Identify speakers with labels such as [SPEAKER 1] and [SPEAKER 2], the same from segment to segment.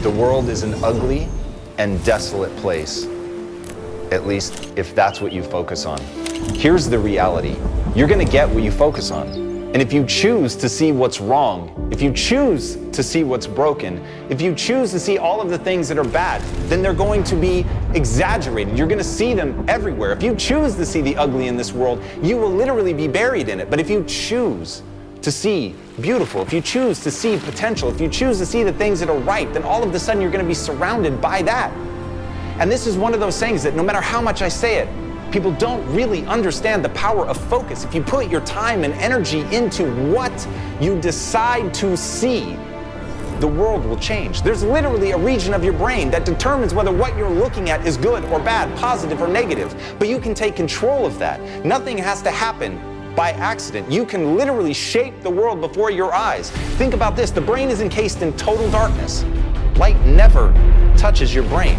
[SPEAKER 1] the world is an ugly and desolate place, at least if that's what you focus on. Here's the reality. You're gonna get what you focus on. And if you choose to see what's wrong, if you choose to see what's broken, if you choose to see all of the things that are bad, then they're going to be exaggerated. You're gonna see them everywhere. If you choose to see the ugly in this world, you will literally be buried in it. But if you choose to see beautiful, if you choose to see potential, if you choose to see the things that are right, then all of a sudden you're gonna be surrounded by that. And this is one of those things that no matter how much I say it, people don't really understand the power of focus. If you put your time and energy into what you decide to see, the world will change. There's literally a region of your brain that determines whether what you're looking at is good or bad, positive or negative. But you can take control of that. Nothing has to happen by accident. You can literally shape the world before your eyes. Think about this. The brain is encased in total darkness. Light never touches your brain.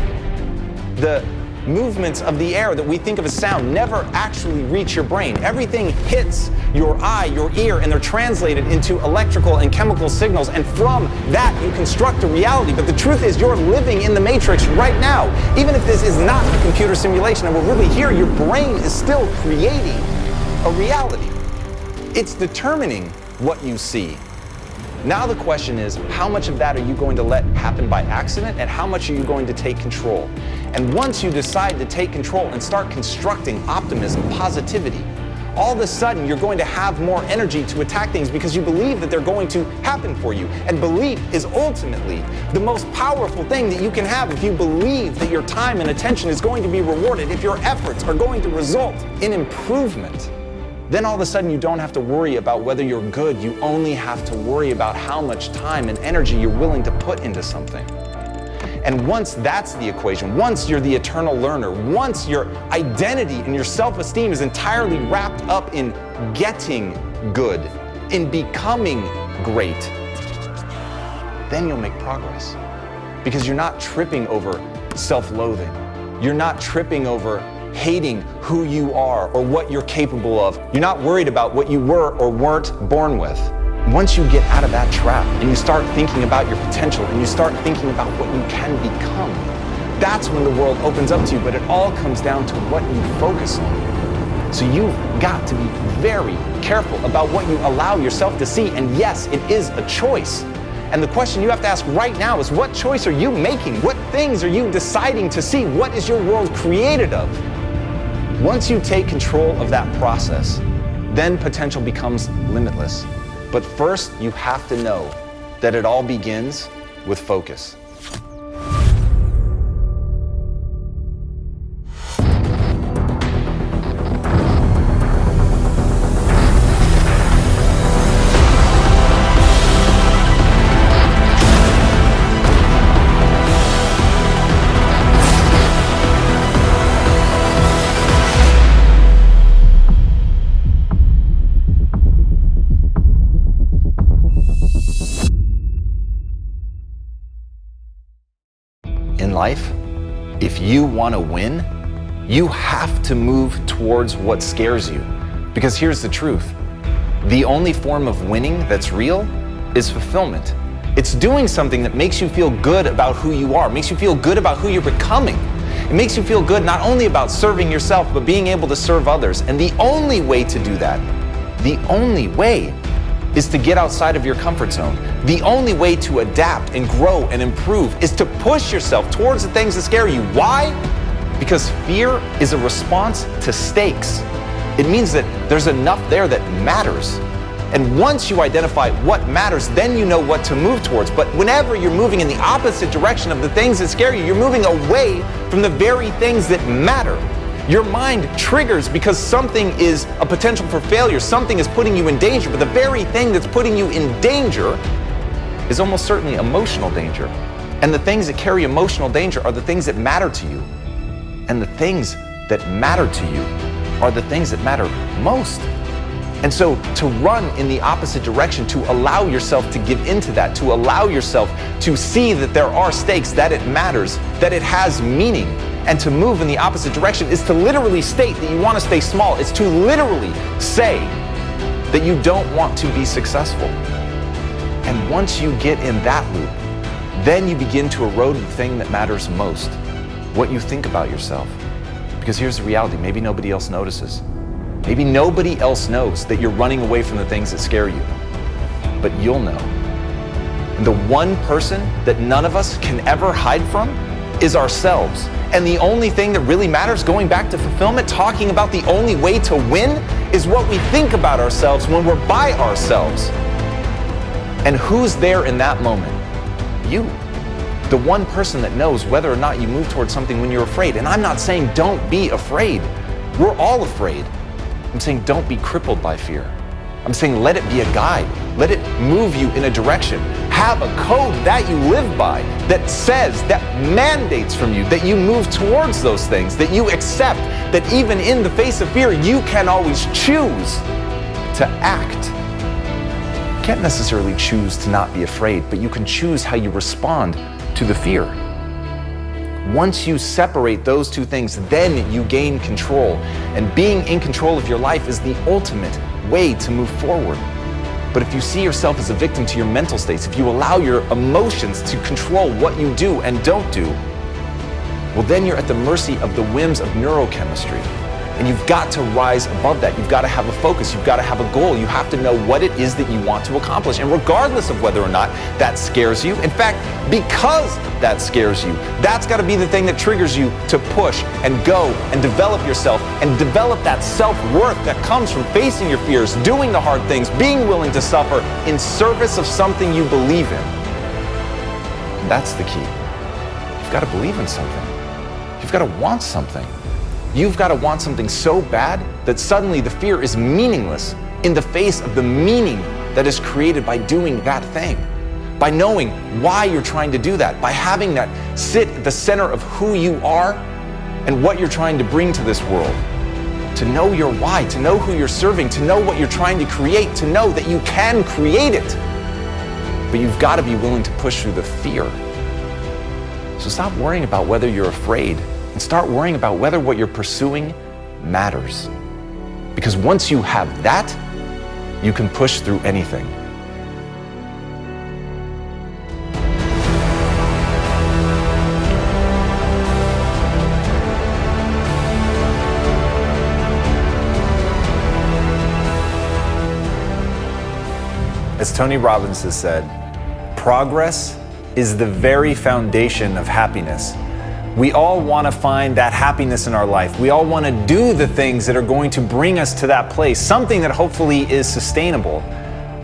[SPEAKER 1] The movements of the air that we think of as sound never actually reach your brain. Everything hits your eye, your ear, and they're translated into electrical and chemical signals. And from that, you construct a reality. But the truth is, you're living in the matrix right now. Even if this is not a computer simulation and we're really here, your brain is still creating a reality. It's determining what you see. Now the question is, how much of that are you going to let happen by accident, and how much are you going to take control? And once you decide to take control and start constructing optimism, positivity, all of a sudden you're going to have more energy to attack things because you believe that they're going to happen for you. And belief is ultimately the most powerful thing that you can have. If you believe that your time and attention is going to be rewarded, if your efforts are going to result in improvement, then all of a sudden you don't have to worry about whether you're good. You only have to worry about how much time and energy you're willing to put into something. And once that's the equation, once you're the eternal learner, once your identity and your self-esteem is entirely wrapped up in getting good, in becoming great, then you'll make progress. Because you're not tripping over self-loathing. You're not tripping over hating who you are or what you're capable of. You're not worried about what you were or weren't born with. Once you get out of that trap and you start thinking about your potential and you start thinking about what you can become, that's when the world opens up to you. But it all comes down to what you focus on. So you've got to be very careful about what you allow yourself to see. And yes, it is a choice. And the question you have to ask right now is, what choice are you making? What things are you deciding to see? What is your world created of? Once you take control of that process, then potential becomes limitless. But first, you have to know that it all begins with focus. In life, if you want to win, you have to move towards what scares you. Because here's the truth. The only form of winning that's real is fulfillment. It's doing something that makes you feel good about who you are, makes you feel good about who you're becoming. It makes you feel good not only about serving yourself, but being able to serve others. And the only way to do that, the only way, is to get outside of your comfort zone. The only way to adapt and grow and improve is to push yourself towards the things that scare you. Why? Because fear is a response to stakes. It means that there's enough there that matters. And once you identify what matters, then you know what to move towards. But whenever you're moving in the opposite direction of the things that scare you, you're moving away from the very things that matter. Your mind triggers because something is a potential for failure, something is putting you in danger, but the very thing that's putting you in danger is almost certainly emotional danger. And the things that carry emotional danger are the things that matter to you. And the things that matter to you are the things that matter most. And so to run in the opposite direction, to allow yourself to give into that, to allow yourself to see that there are stakes, that it matters, that it has meaning, and to move in the opposite direction is to literally state that you want to stay small. It's to literally say that you don't want to be successful. And once you get in that loop, then you begin to erode the thing that matters most, what you think about yourself. Because here's the reality, maybe nobody else notices. Maybe nobody else knows that you're running away from the things that scare you, but you'll know. And the one person that none of us can ever hide from is ourselves. And the only thing that really matters, going back to fulfillment, talking about the only way to win, is what we think about ourselves when we're by ourselves. And who's there in that moment? You. The one person that knows whether or not you move towards something when you're afraid. And I'm not saying don't be afraid. We're all afraid. I'm saying don't be crippled by fear. I'm saying let it be a guide. Let it move you in a direction. Have a code that you live by, that says, that mandates from you, that you move towards those things, that you accept, that even in the face of fear, you can always choose to act. You can't necessarily choose to not be afraid, but you can choose how you respond to the fear. Once you separate those two things, then you gain control. And being in control of your life is the ultimate way to move forward. But if you see yourself as a victim to your mental states, if you allow your emotions to control what you do and don't do, well, then you're at the mercy of the whims of neurochemistry. And you've got to rise above that. You've got to have a focus. You've got to have a goal. You have to know what it is that you want to accomplish. And regardless of whether or not that scares you, in fact, because that scares you, that's got to be the thing that triggers you to push and go and develop yourself and develop that self-worth that comes from facing your fears, doing the hard things, being willing to suffer in service of something you believe in. And that's the key. You've got to believe in something. You've got to want something. You've got to want something so bad that suddenly the fear is meaningless in the face of the meaning that is created by doing that thing. By knowing why you're trying to do that, by having that sit at the center of who you are and what you're trying to bring to this world. To know your why, to know who you're serving, to know what you're trying to create, to know that you can create it. But you've got to be willing to push through the fear. So stop worrying about whether you're afraid and start worrying about whether what you're pursuing matters. Because once you have that, you can push through anything. As Tony Robbins has said, progress is the very foundation of happiness. We all want to find that happiness in our life. We all want to do the things that are going to bring us to that place, something that hopefully is sustainable.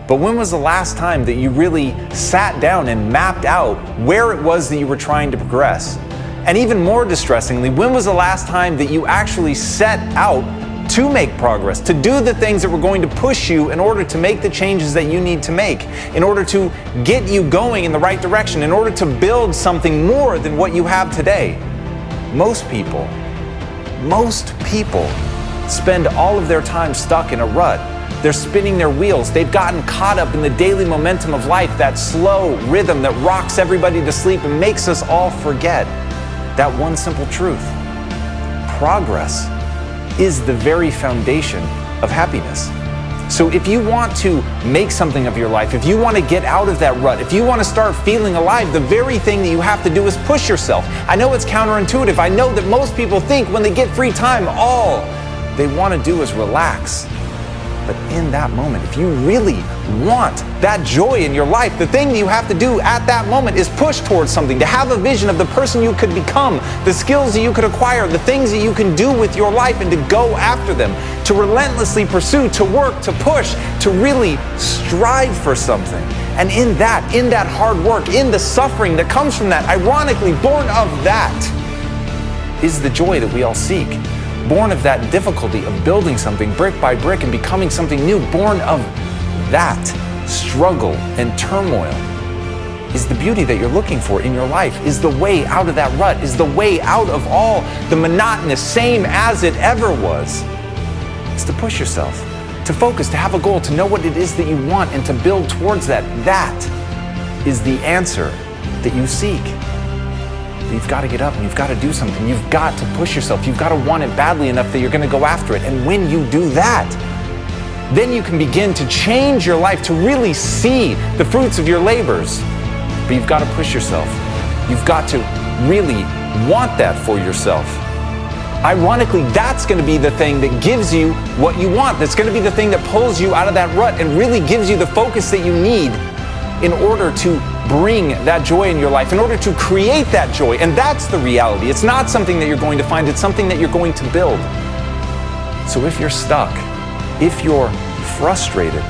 [SPEAKER 1] But when was the last time that you really sat down and mapped out where it was that you were trying to progress? And even more distressingly, when was the last time that you actually set out to make progress, to do the things that were going to push you in order to make the changes that you need to make, in order to get you going in the right direction, in order to build something more than what you have today? Most people spend all of their time stuck in a rut. They're spinning their wheels. They've gotten caught up in the daily momentum of life, that slow rhythm that rocks everybody to sleep and makes us all forget that one simple truth. Progress is the very foundation of happiness. So if you want to make something of your life, if you want to get out of that rut, if you want to start feeling alive, the very thing that you have to do is push yourself. I know it's counterintuitive. I know that most people think when they get free time, all they want to do is relax. But in that moment, if you really want that joy in your life, the thing that you have to do at that moment is push towards something, to have a vision of the person you could become, the skills that you could acquire, the things that you can do with your life, and to go after them, to relentlessly pursue, to work, to push, to really strive for something. And in that hard work, in the suffering that comes from that, ironically, born of that is the joy that we all seek. Born of that difficulty of building something brick by brick and becoming something new, born of that struggle and turmoil, is the beauty that you're looking for in your life, is the way out of that rut, is the way out of all the monotonous, same as it ever was. It's to push yourself, to focus, to have a goal, to know what it is that you want and to build towards that. That is the answer that you seek. You've got to get up and you've got to do something. You've got to push yourself. You've got to want it badly enough that you're going to go after it. And when you do that, then you can begin to change your life, to really see the fruits of your labors.
[SPEAKER 2] but you've got to push yourself. You've got to really want that for yourself. Ironically, that's going to be the thing that gives you what you want. That's going to be the thing that pulls you out of that rut and really gives you the focus that you need in order to bring that joy in your life, in order to create that joy. And that's the reality. It's not something that you're going to find, it's something that you're going to build. So if you're stuck, if you're frustrated,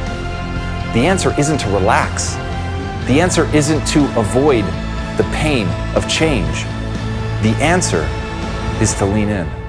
[SPEAKER 2] the answer isn't to relax. The answer isn't to avoid the pain of change. The answer is to lean in.